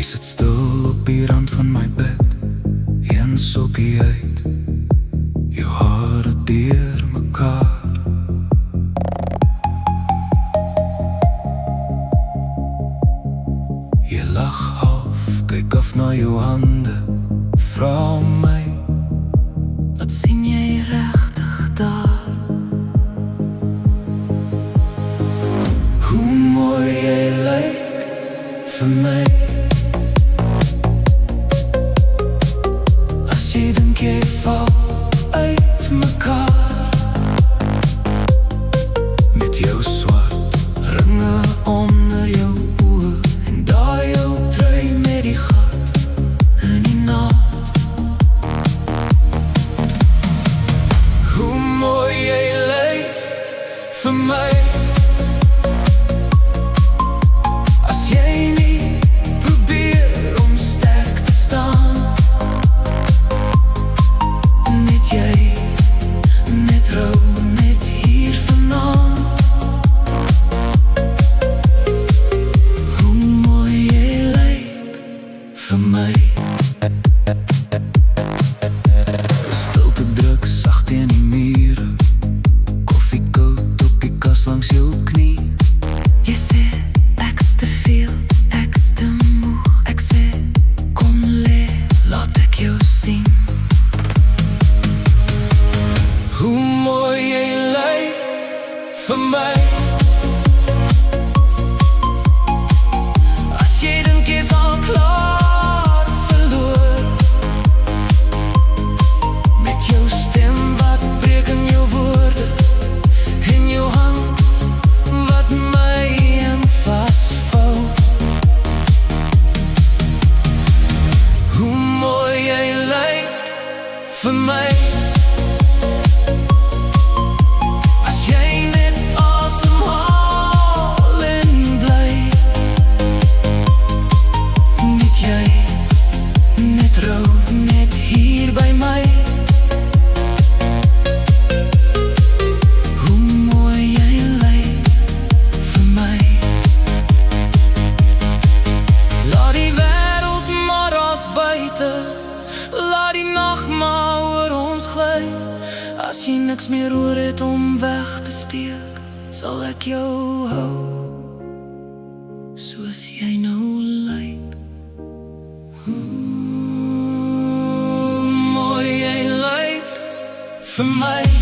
sit stil op die rand van my bed, een sokkie uit, jou hare deur mekaar. Jy lag half, kyk af na jou hande, vra my, wat sien jy regtig daar? hoe mooi jy lyk vir my. As jy dink jy val uit mekaar, met jou swart ringe onder jou oë, en daai jou trui met die gat in die naad. Hoe mooi jy lyk vir my. As jy nie probeer om sterk te staan, net jy, net rou, net hier vanaand. Hoe mooi jy lyk vir my. Stilte druk sag teen die mure, koffie koud op die kas langs jou knie. Jy sê, ek's te veel, ek's te moeg. Ek sê, kom lê, laat ek jou sien. Hoe mooi jy lyk vir my. As jy dink jy's al klaar verloor, met jou stem wat breek in jou woorde, en jou hand wat my vasvou. Hoe mooi jy lyk vir my. As jy net asemhaal en bly, net jy, net rou, net hier by my. Hoe mooi jy lyk vir my. Laat die wêreld maar as buite, laat die nag maar oor ons gly. As jy niks meer oor het om weg te steek, sal ek jou hou, soos jy nou lyk. Hoe mooi jy lyk vir my.